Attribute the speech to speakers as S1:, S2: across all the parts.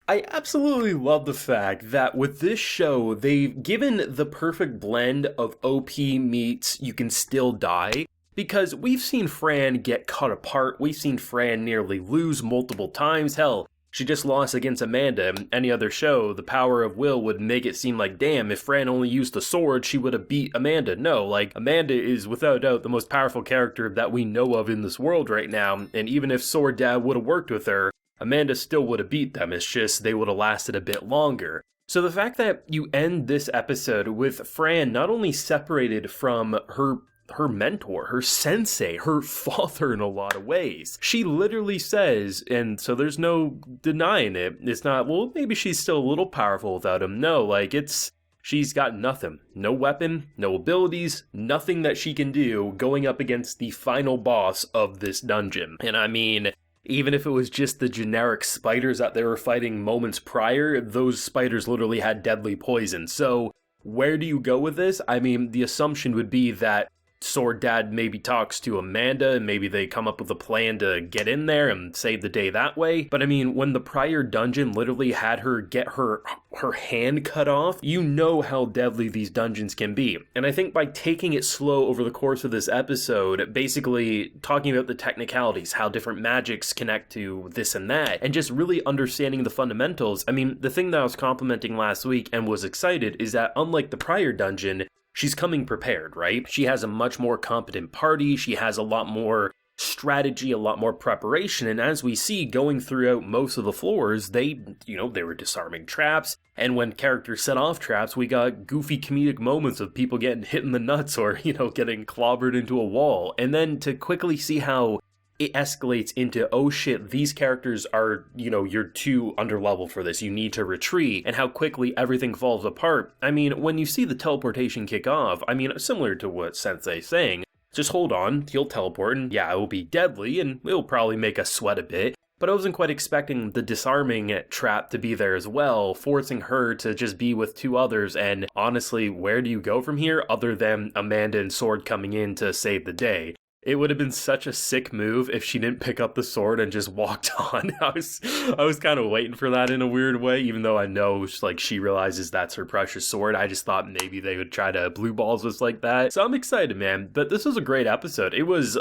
S1: I absolutely love the fact that with this show, they've given the perfect blend of OP meets you can still die. Because we've seen Fran get cut apart, we've seen Fran nearly lose multiple times, hell, she just lost against Amanda. Any other show, the power of will would make it seem like, damn, if Fran only used the sword, she would have beat Amanda. No, like, Amanda is without doubt the most powerful character that we know of in this world right now, and even if Sword Dad would have worked with her, Amanda still would have beat them, it's just they would have lasted a bit longer. So the fact that you end this episode with Fran not only separated from her mentor, her sensei, her father in a lot of ways. She literally says, and so there's no denying it, it's not, well, maybe she's still a little powerful without him. No, like, she's got nothing. No weapon, no abilities, nothing that she can do going up against the final boss of this dungeon. And I mean, even if it was just the generic spiders that they were fighting moments prior, those spiders literally had deadly poison. So where do you go with this? I mean, the assumption would be that Sword Dad maybe talks to Amanda and maybe they come up with a plan to get in there and save the day that way. But I mean, when the prior dungeon literally had her get her hand cut off, you know how deadly these dungeons can be. And I think by taking it slow over the course of this episode, basically talking about the technicalities, how different magics connect to this and that, and just really understanding the fundamentals. I mean, the thing that I was complimenting last week and was excited is that unlike the prior dungeon, she's coming prepared, right? She has a much more competent party, she has a lot more strategy, a lot more preparation, and as we see going throughout most of the floors, they were disarming traps, and when characters set off traps, we got goofy comedic moments of people getting hit in the nuts or, getting clobbered into a wall, and then to quickly see how it escalates into, oh shit, these characters are, you're too underleveled for this, you need to retreat, and how quickly everything falls apart. I mean, when you see the teleportation kick off, I mean, similar to what Sensei's saying, just hold on, he'll teleport, and yeah, it will be deadly, and it'll probably make us sweat a bit, but I wasn't quite expecting the disarming trap to be there as well, forcing her to just be with two others, and honestly, where do you go from here, other than Amanda and Sword coming in to save the day? It would have been such a sick move if she didn't pick up the sword and just walked on. I was kind of waiting for that in a weird way, even though I know she realizes that's her precious sword. I just thought maybe they would try to blue balls us like that. So I'm excited, man. But this was a great episode. It was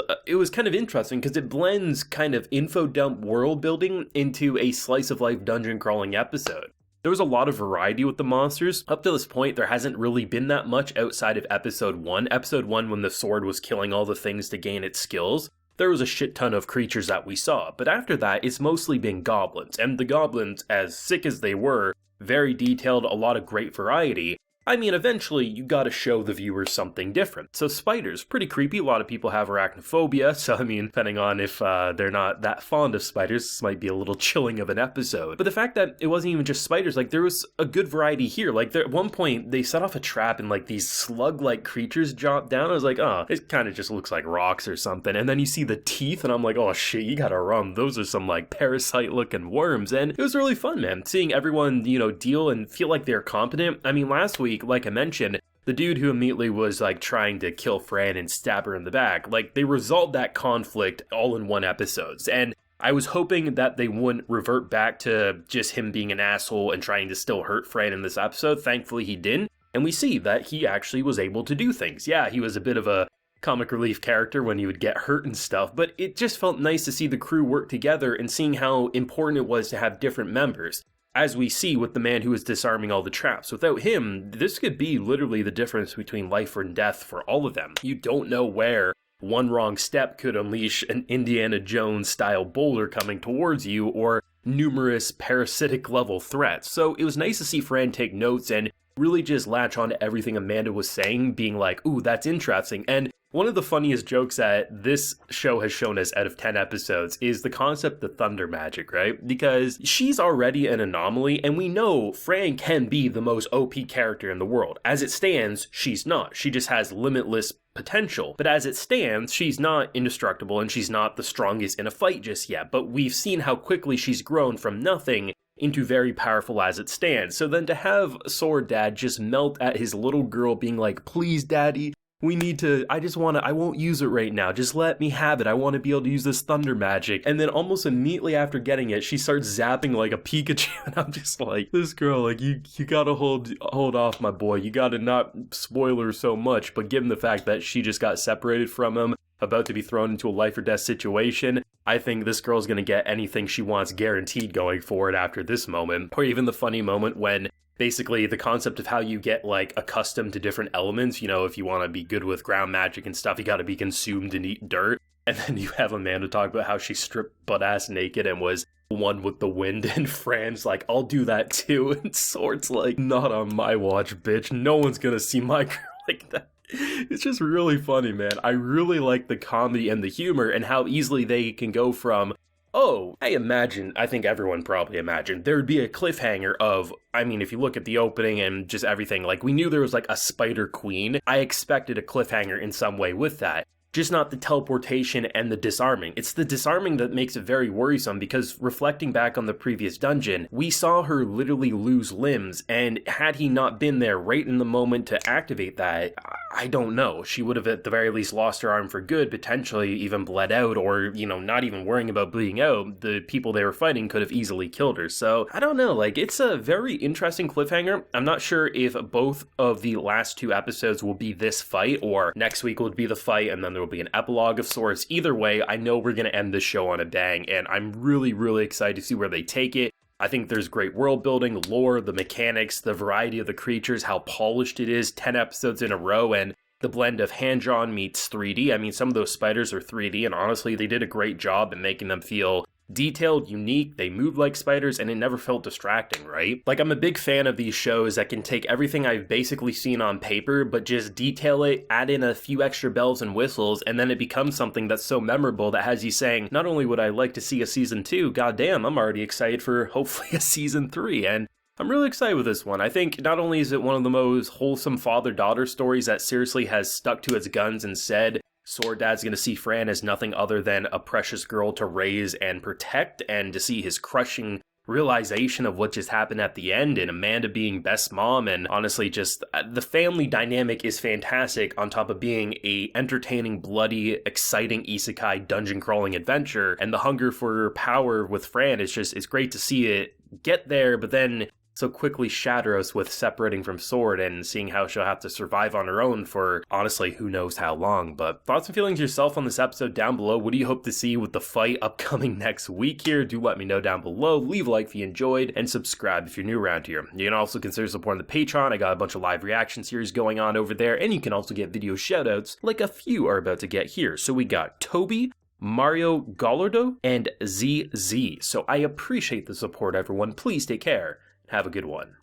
S1: kind of interesting because it blends kind of info dump world building into a slice of life dungeon crawling episode. There was a lot of variety with the monsters. Up to this point, there hasn't really been that much outside of episode 1. Episode 1, when the sword was killing all the things to gain its skills, there was a shit ton of creatures that we saw. But after that, it's mostly been goblins. And the goblins, as sick as they were, very detailed, a lot of great variety. I mean, eventually, you gotta show the viewers something different. So spiders, pretty creepy. A lot of people have arachnophobia, so I mean, depending on if they're not that fond of spiders, this might be a little chilling of an episode. But the fact that it wasn't even just spiders, there was a good variety here. At one point, they set off a trap and these slug-like creatures drop down. I was like, oh, it kind of just looks like rocks or something. And then you see the teeth, and I'm like, oh shit, you gotta run. Those are some parasite-looking worms. And it was really fun, man, seeing everyone, deal and feel like they're competent. I mean, last week, like I mentioned, the dude who immediately was trying to kill Fran and stab her in the back, they resolved that conflict all in one episode. And I was hoping that they wouldn't revert back to just him being an asshole and trying to still hurt Fran in this episode. Thankfully he didn't, and we see that he actually was able to do things. Yeah, he was a bit of a comic relief character when he would get hurt and stuff, but it just felt nice to see the crew work together and seeing how important it was to have different members. As we see with the man who is disarming all the traps. Without him, this could be literally the difference between life and death for all of them. You don't know where one wrong step could unleash an Indiana Jones style boulder coming towards you or numerous parasitic level threats. So it was nice to see Fran take notes and really just latch on to everything Amanda was saying, being like, ooh, that's interesting. And one of the funniest jokes that this show has shown us out of 10 episodes is the concept of thunder magic, right? Because she's already an anomaly, and we know Fran can be the most OP character in the world. As it stands, she's not. She just has limitless potential. But as it stands, she's not indestructible, and she's not the strongest in a fight just yet. But we've seen how quickly she's grown from nothing into very powerful as it stands. So then to have Sword Dad just melt at his little girl being like, please daddy, we need to, I won't use it right now. Just let me have it. I want to be able to use this thunder magic. And then almost immediately after getting it, she starts zapping like a Pikachu. And I'm just like, this girl, like, you gotta hold off, my boy. You gotta not spoil her so much. But given the fact that she just got separated from him, about to be thrown into a life or death situation, I think this girl's gonna get anything she wants guaranteed going forward after this moment. Or even the funny moment when basically the concept of how you get like accustomed to different elements, you know, if you want to be good with ground magic and stuff, you got to be consumed and eat dirt. And then you have Amanda talk about how she stripped butt ass naked and was one with the wind, and Fran's like, I'll do that too. And Sword's like, not on my watch, bitch. No one's gonna see my girl like that. It's just really funny, man. I really like the comedy and the humor and how easily they can go from, oh, I think everyone probably imagined there'd be a cliffhanger of, I mean, if you look at the opening and just everything, like, we knew there was like a spider queen. I expected a cliffhanger in some way with that. Just not the teleportation and the disarming. It's the disarming that makes it very worrisome, because reflecting back on the previous dungeon, we saw her literally lose limbs, and had he not been there right in the moment to activate that, I don't know. She would have at the very least lost her arm for good, potentially even bled out, or, you know, not even worrying about bleeding out. The people they were fighting could have easily killed her. So, I don't know, like, it's a very interesting cliffhanger. I'm not sure if both of the last two episodes will be this fight, or next week will be the fight, and then there will be an epilogue of sorts. Either way, I know we're going to end this show on a bang, and I'm really, really excited to see where they take it. I think there's great world building, lore, the mechanics, the variety of the creatures, how polished it is, 10 episodes in a row, and the blend of hand-drawn meets 3D. I mean, some of those spiders are 3D, and honestly, they did a great job in making them feel detailed, unique, they move like spiders, and it never felt distracting, right? Like, I'm a big fan of these shows that can take everything I've basically seen on paper, but just detail it, add in a few extra bells and whistles, and then it becomes something that's so memorable that has you saying, not only would I like to see a season 2, goddamn, I'm already excited for hopefully a season 3, and I'm really excited with this one. I think not only is it one of the most wholesome father-daughter stories that seriously has stuck to its guns and said, Sword Dad's going to see Fran as nothing other than a precious girl to raise and protect, and to see his crushing realization of what just happened at the end, and Amanda being best mom, and honestly just the family dynamic is fantastic on top of being a entertaining, bloody, exciting isekai dungeon crawling adventure, and the hunger for power with Fran is just, it's great to see it get there, but then so quickly shatter us with separating from Sword and seeing how she'll have to survive on her own for, honestly, who knows how long. But thoughts and feelings yourself on this episode down below. What do you hope to see with the fight upcoming next week here? Do let me know down below. Leave a like if you enjoyed, and subscribe if you're new around here. You can also consider supporting the Patreon. I got a bunch of live reaction series going on over there, and you can also get video shoutouts like a few are about to get here. So we got Toby, Mario Gallardo, and ZZ. So I appreciate the support, everyone. Please take care. Have a good one.